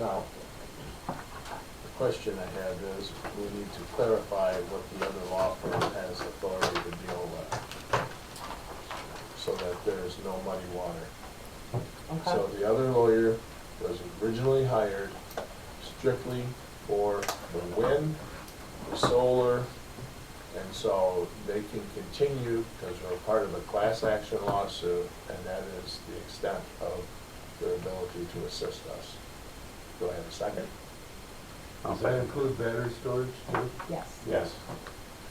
Now, the question I have is, we need to clarify what the other law firm has authority to deal with, so that there is no muddy water. So Okay. the other lawyer was originally hired strictly for the wind, the solar, and so they can continue, because we're part of a class action lawsuit, and that is the extent of their ability to assist us. Do I have a second? Does that include battery storage too? Yes. Yes.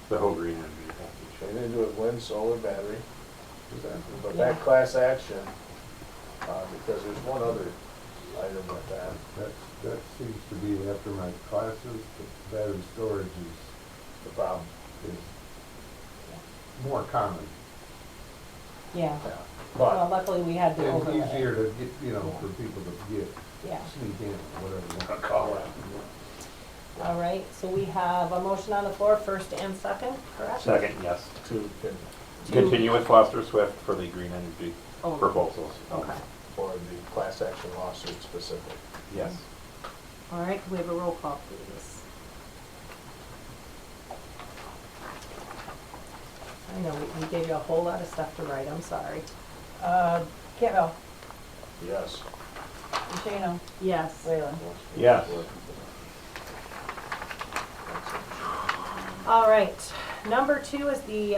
The whole green energy package. And they do it wind, solar, battery, Exactly. but Yeah. that class action, because there's one other item with that. That seems to be after my classes, the battery storage The problem. is more common Yeah. Yeah. Well, But, luckily we had the and overlay. easier to get, you know, for people to get, Yeah. sneak in, whatever you want to call it. All right, so we have a motion on the floor, first and second, correct? Second, yes. to, Continue with Foster Swift for the green energy Oh, proposals. Okay. for the class action lawsuit specific. Yes. All right, can we have a roll call, please? I know, we gave you a whole lot of stuff to write, I'm sorry. Campbell, Yes. Shano, Yes. Whalen. Yes. All right, number 2 is the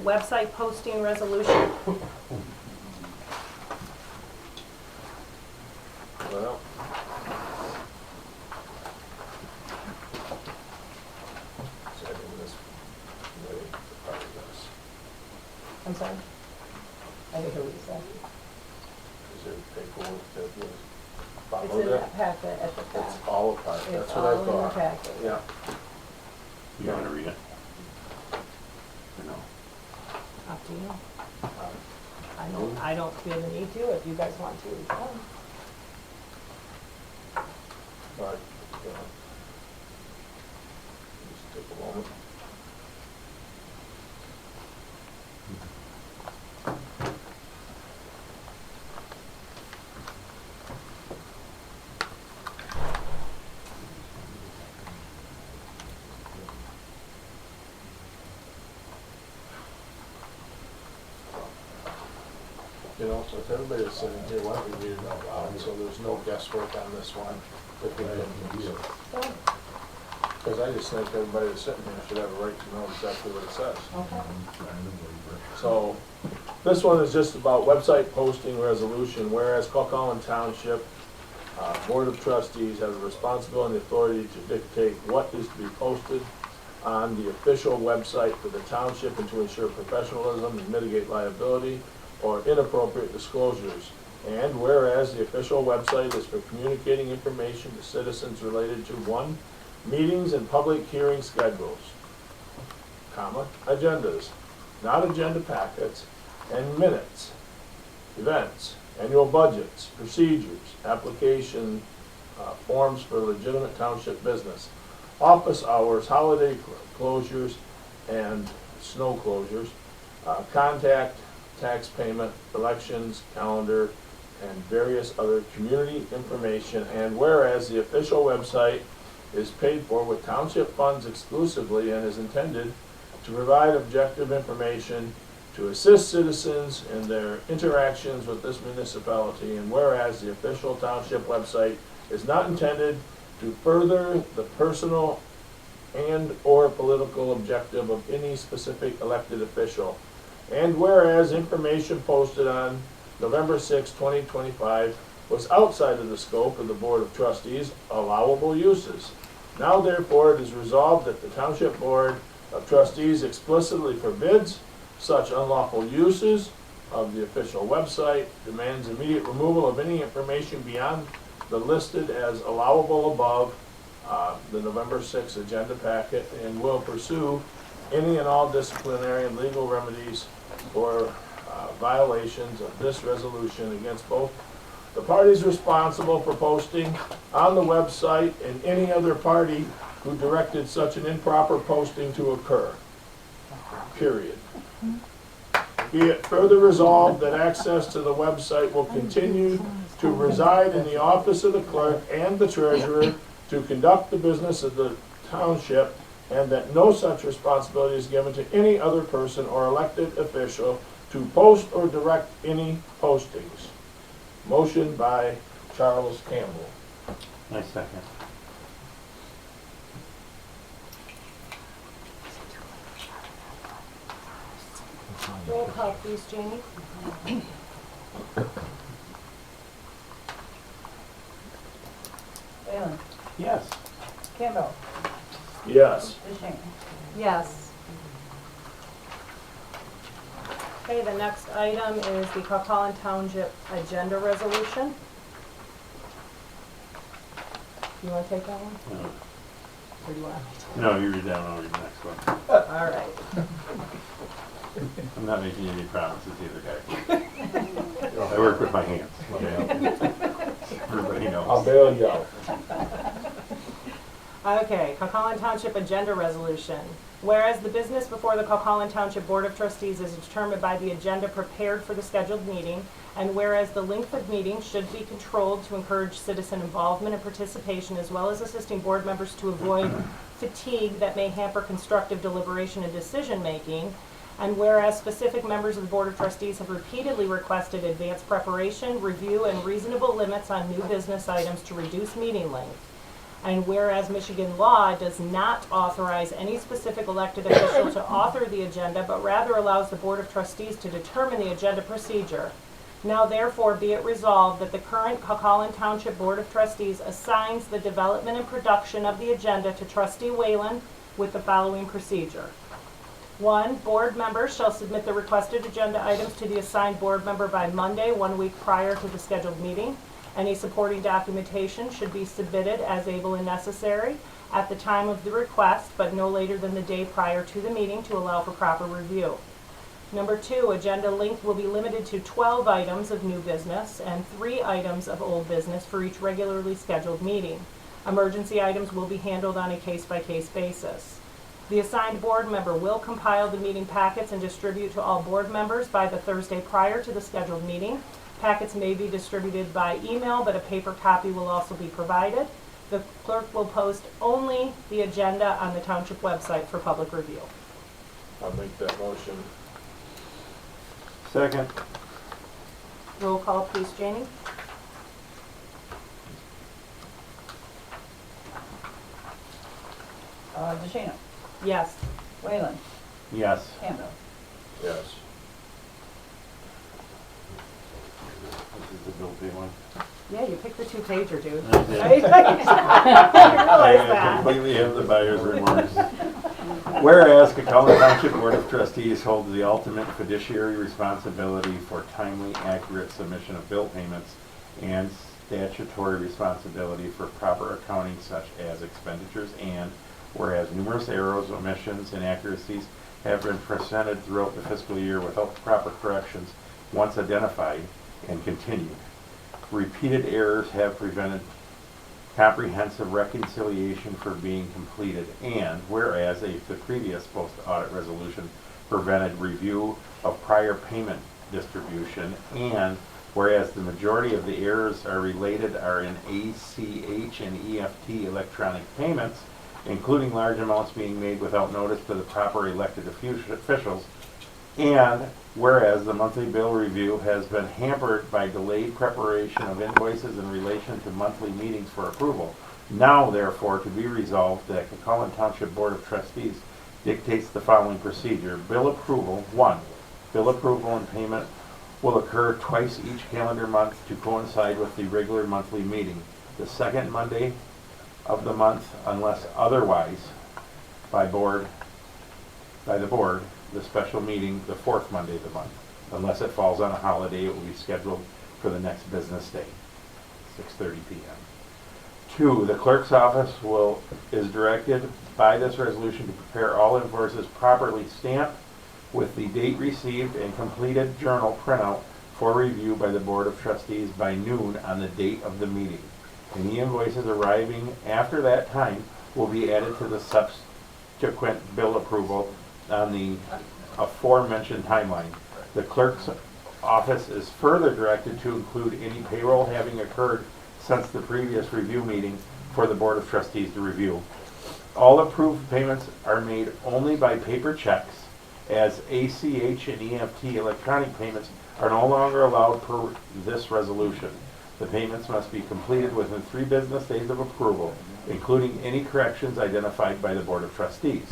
website posting resolution. Well. So I think this way, part of this, I'm sorry? I didn't hear what you said. is there paperwork that was It's followed in it? that packet at the back. It's all apart, It's that's what I all in the thought. packet. Yeah. You want to read it? Or no? Up to you. Um, I don't feel the need to, if you guys want to, we can. But, you know, just take a moment. You know, so if everybody is sitting here, why don't we read it out loud, so there's no guesswork on this one, if we can. Because I just think everybody that's sitting here should have a right to know exactly what it says. Okay. So, this one is just about website posting resolution, whereas Culcahoun Township Board of Trustees have the responsibility and authority to dictate what is to be posted on the official website for the township and to ensure professionalism and mitigate liability or inappropriate disclosures. And whereas the official website is for communicating information to citizens related to 1, meetings and public hearing schedules, comma, agendas, not agenda packets, and minutes, events, annual budgets, procedures, application forms for legitimate township business, office hours, holiday closures, and snow closures, contact, tax payment, elections, calendar, and various other community information. And whereas the official website is paid for with township funds exclusively and is intended to provide objective information to assist citizens in their interactions with this municipality, and whereas the official township website is not intended to further the personal and/or political objective of any specific elected official, and whereas information posted on November 6, 2025 was outside of the scope of the Board of Trustees' allowable uses. Now therefore it is resolved that the Township Board of Trustees explicitly forbids such unlawful uses of the official website, demands immediate removal of any information beyond the listed as allowable above the November 6 agenda packet, and will pursue any and all disciplinary and legal remedies for violations of this resolution against both the parties responsible for posting on the website and any other party who directed such an improper posting to occur. Period. Be it further resolved that access to the website will continue to to reside in the office of the clerk and the treasurer to conduct the business of the township, and that no such responsibility is given to any other person or elected official to post or direct any postings. Motion by Charles Campbell. I second. Roll call, please, Jamie. Whalen, Yes. Campbell, Yes. DeShane. Yes. Okay, the next item is the Coquitlam Township Agenda Resolution. You want to take that one? No. Or do you want me No, you read that one, I'll read the next one. to? All right. I'm not making any promises either, guys. I work with my hands, okay? Everybody I'll knows. bail you out. Okay, Coquitlam Township Agenda Resolution. Whereas the business before the Coquitlam Township Board of Trustees is determined by the agenda prepared for the scheduled meeting, and whereas the length of meeting should be controlled to encourage citizen involvement and participation, as well as assisting board members to avoid fatigue that may hamper constructive deliberation and decision-making, and whereas specific members of the Board of Trustees have repeatedly requested advanced preparation, review, and reasonable limits on new business items to reduce meeting length, and whereas Michigan law does not authorize any specific elected official to author the agenda, but rather allows the Board of Trustees to determine the agenda procedure. Now therefore be it resolved that the current Coquitlam Township Board of Trustees assigns the development and production of the agenda to Trustee Whalen with the following procedure. 1, board members shall submit the requested agenda items to the assigned board member by Monday, 1 week prior to the scheduled meeting. Any supporting documentation should be submitted as able and necessary at the time of the request, but no later than the day prior to the meeting to allow for proper review. Number 2, agenda length will be limited to 12 items of new business and 3 items of old business for each regularly scheduled meeting. Emergency items will be handled on a case-by-case basis. The assigned board member will compile the meeting packets and distribute to all board members by the Thursday prior to the scheduled meeting. Packets may be distributed by email, but a paper copy will also be provided. The clerk will post only the agenda on the township website for public review. I'll make that motion. Second. Roll call, please, Janie. DeShane, Yes. Whalen, Yes. Campbell. Yes. This is the bill pay one. Yeah, you picked the 2-pager, dude. I did. I didn't realize that. Completely have the buyer's remorse. Whereas Coquitlam Township Board of Trustees holds the ultimate fiduciary responsibility for timely, accurate submission of bill payments and statutory responsibility for proper accounting such as expenditures, and whereas numerous errors, omissions, inaccuracies have been presented throughout the fiscal year without proper corrections once identified and continued. Repeated errors have prevented comprehensive reconciliation from being completed, and whereas the previous post-audit resolution prevented review of prior payment distribution, and whereas the majority of the errors are in ACH and EFT electronic payments, including large amounts being made without notice to the proper elected officials, and whereas the monthly bill review has been hampered by delayed preparation of invoices in relation to monthly meetings for approval, now therefore to be resolved that Coquitlam Township Board of Trustees dictates the following procedure. Bill approval. 1, bill approval and payment will occur twice each calendar month to coincide with the regular monthly meeting. The second Monday of the month, unless otherwise by the board, the special meeting the 4th Monday of the month. Unless it falls on a holiday, it will be scheduled for the next business day, 6:30 p.m. 2, the clerk's office is directed by this resolution to prepare all invoices properly stamped with the date received and completed journal printout for review by the Board of Trustees by noon on the date of the meeting. Any invoices arriving after that time will be added to the subsequent bill approval on the aforementioned timeline. The clerk's office is further directed to include any payroll having occurred since the previous review meeting for the Board of Trustees to review. All approved payments are made only by paper checks, as ACH and EFT electronic payments are no longer allowed per this resolution. The payments must be completed within 3 business days of approval, including any corrections identified by the Board of Trustees.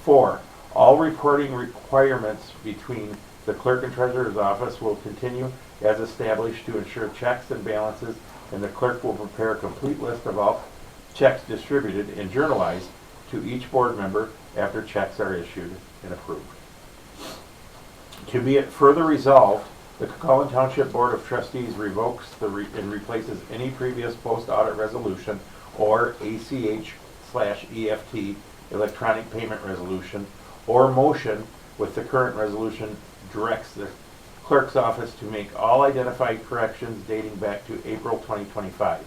4, all reporting requirements between the clerk and treasurer's office will continue as established to ensure checks and balances, and the clerk will prepare a complete list of all checks distributed and journalized to each board member after checks are issued and approved. To be it further resolved, the Cucaulin Township Board of Trustees revokes and replaces any previous post-audit resolution or ACH/EFT electronic payment resolution or motion with the current resolution, directs the clerk's office to make all identified corrections dating back to April 2025,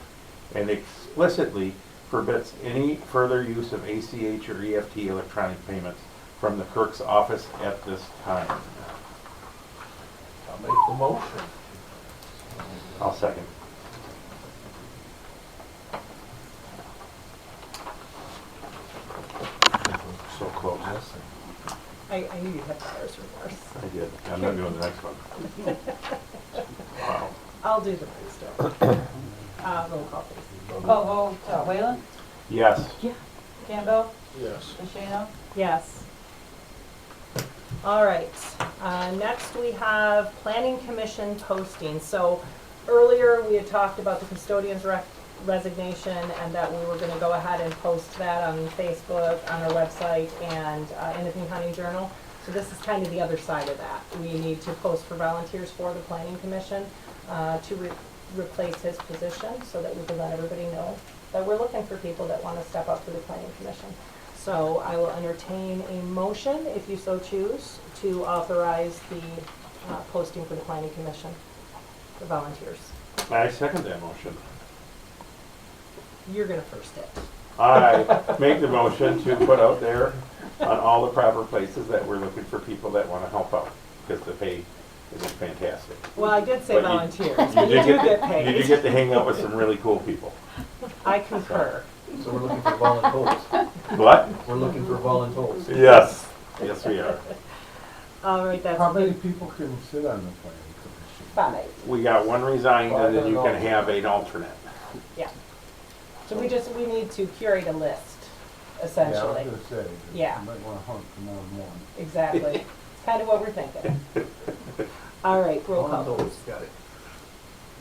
and explicitly forbids any further use of ACH or EFT electronic payments from the clerk's office at this time. I'll make the motion. I'll second. So close. I knew you had buyer's remorse. I did. I'm not doing the next one. Wow. I'll do the next one. Roll call, please. Call vote, Whalen? Yes. Campbell? Yes. DeShano? Yes. All right, next we have planning commission posting. So earlier we had talked about the custodian's resignation and that we were gonna go ahead and post that on Facebook, on our website, and in the King County Journal. So this is kind of the other side of that. We need to post for volunteers for the planning commission to replace his position so that we can let everybody know that we're looking for people that wanna step up to the planning commission. So I will entertain a motion, if you so choose, to authorize the posting for the planning commission for volunteers. I second that motion. You're gonna first it. I make the motion to put out there on all the proper places that we're looking for people that want to help out, because the pay is fantastic. Well, I did say But volunteers, but you do get paid. You do get to hang out with some really cool people. I concur. So we're looking for volunteers. What? We're looking for volunteers. Yes. Yes, we are. All right, that's How many good. people can sit on the planning commission? 5. We got one resigned, and then you can have an alternate. Yeah. So we need to curate a list, Yeah, I essentially. was gonna say. Yeah. You might wanna hunt for more than one. Exactly. It's kind of what we're thinking. All right, roll call. Volunteers, got it.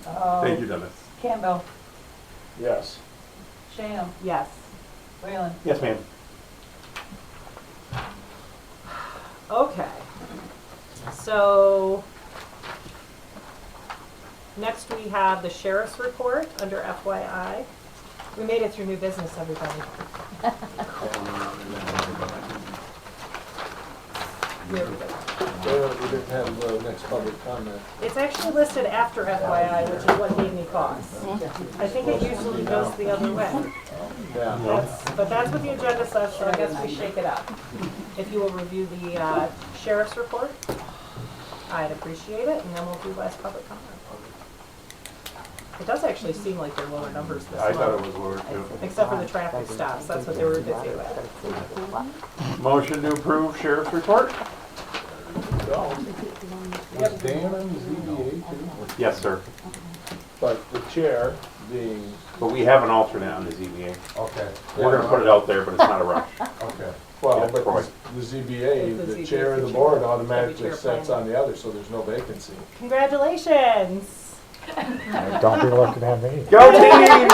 Thank you, Dennis. Campbell? Yes. DeShano? Yes. Whalen? Yes, ma'am. Okay. So next we have the sheriff's report under FYI. We made it through new business, everybody. There we go. We didn't have the next public comment. It's actually listed after FYI, which is what gave me pause. I think it usually goes the other way. Yeah. But that's what the agenda says, so I guess we shake it up. If you will review the sheriff's report, I'd appreciate it, and then we'll do last public comment. It does actually seem like they're lower numbers this I thought it month, was lower too. except for the traffic stops, that's what they were busy with. Motion to approve sheriff's report? Go. Was Dan on the ZBA too? Yes, sir. But the chair being, But we have an alternate on the ZBA. Okay. We're gonna put it out there, but it's not a rush. Okay. well, Yeah, but Troy. the ZBA, The the ZBA chair of the is board chair. automatically Chair sits planning. on the other, so there's no vacancy. Congratulations! Don't be looking at me. Go team!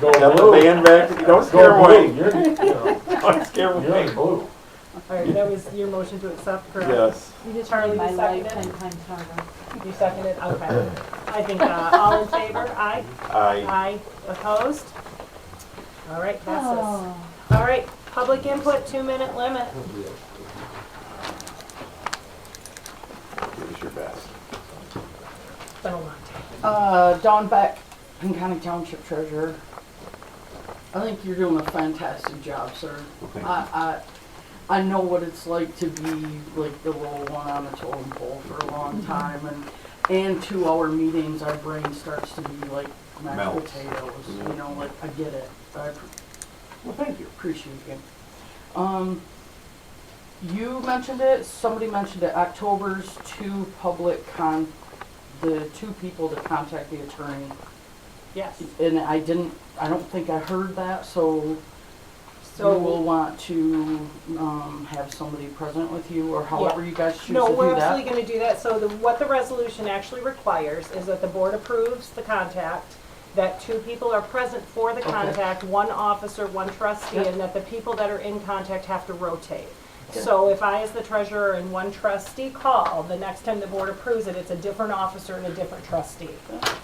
Go Got the blue. band back. Don't scare Go them blue. away. You're, you know, Don't scare them you're in away. blue. All right, that was your motion to accept, correct? Yes. Charlie, you seconded? You seconded, okay. I think, all in favor, aye? I Aye, opposed? All right, passes. All right, public input, 2-minute limit. give us your best. It's been a long time. Dawn Beck, King County Township Treasurer. I think you're doing a fantastic job, sir. Well, thank you. I know what it's like to be like the low one on the totem pole for a long time, and 2-hour meetings, our brain starts to be like mashed Melts. potatoes, you know, like, I get it. Well, thank you. Appreciate it. You mentioned it, somebody mentioned it, October's the 2 people to contact the attorney. Yes. And I don't think I heard that, so you So. will want to, have somebody present with you, or however you guys choose to do No, that. we're absolutely gonna do that. So what the resolution actually requires is that the board approves the contact, that 2 people are present for the Okay. contact, 1 officer, 1 trustee, Yep. and that the people that are in contact have to rotate. Okay. So if I, as the treasurer and 1 trustee call, the next time the board approves it, it's a different officer and a different trustee.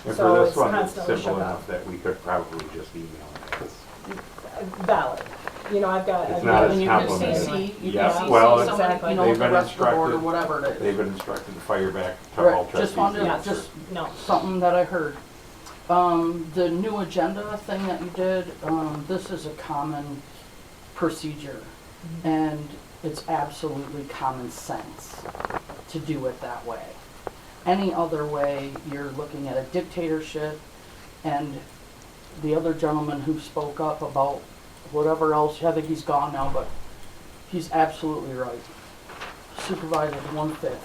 And So for this it's one, it's constantly simple shook up. enough that we could probably just email it. Valid. You know, I've got. It's I've not got- as And you can complicated. CC, you Yeah, can well, CC somebody, exactly. you know, They've the been rest of the board or instructed- whatever it They've is. been instructed to fire back to Right, all just trustees. wanted, Yeah. just No. something that I heard. The new agenda thing that you did, this is a common procedure. And it's absolutely common sense to do it that way. Any other way, you're looking at a dictatorship, and the other gentleman who spoke up about whatever else, I think he's gone now, but he's absolutely right. Supervisor 1/5.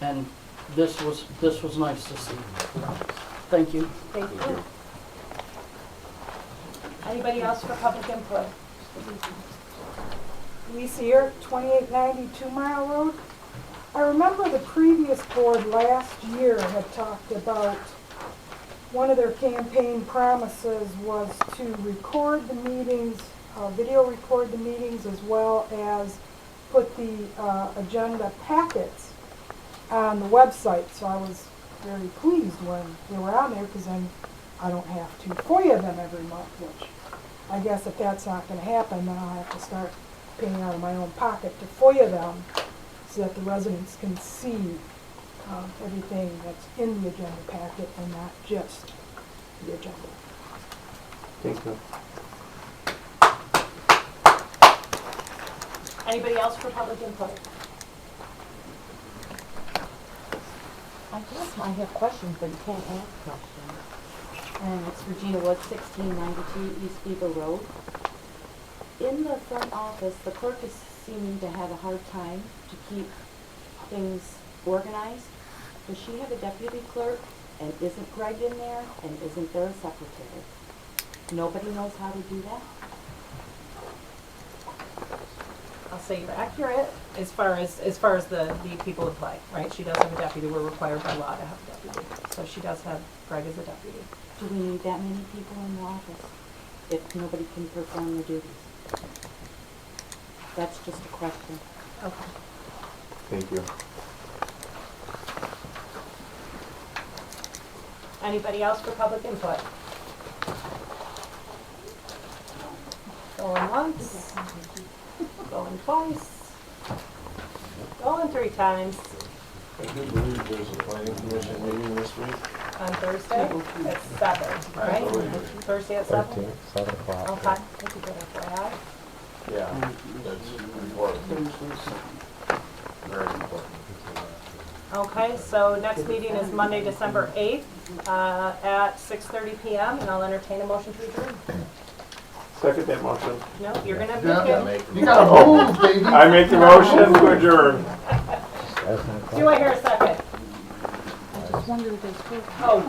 And this was nice to see. Thank you. Thank you. Anybody else for public input? Lisa here, 2890 2 Mile Road. I remember the previous board last year had talked about one of their campaign promises was to record the meetings, video record the meetings, as well as put the agenda packets on the website. So I was very pleased when they were on there, because then I don't have to FOIA them every month, which I guess if that's not going to happen, then I'll have to start paying out of my own pocket to FOIA them so that the residents can see everything that's in the agenda packet and not just the agenda. Thank you. Anybody else for public input? I guess I have questions, but you can't ask questions. And it's Regina Wood, 1692 East Beaver Road. In the front office, the clerk is seeming to have a hard time to keep things organized. Does she have a deputy clerk? And isn't Greg in there? And isn't there a secretary? Nobody knows how to do that? I'll say you're accurate as far as the people apply, right? She does have a deputy. We're required by law to have a deputy. So she does have Greg as a deputy. Do we need that many people in the office if nobody can perform the duties? That's just a question. Okay. Thank you. Anybody else for public input? Going once, going twice, going 3 times. I do believe there's a planning commission meeting this week. On Thursday at 7, right? Thursday at 7? 13, 7 o'clock. Okay, that's a good FYI. Yeah, that's important. Very important. Okay, so next meeting is Monday, December 8th, at 6:30 PM, and I'll entertain a motion to adjourn. Second that motion. No, you're gonna have Yeah. to You gotta move, baby. I make the motion to adjourn. do I hear a second? I just wondered if there's. Oh,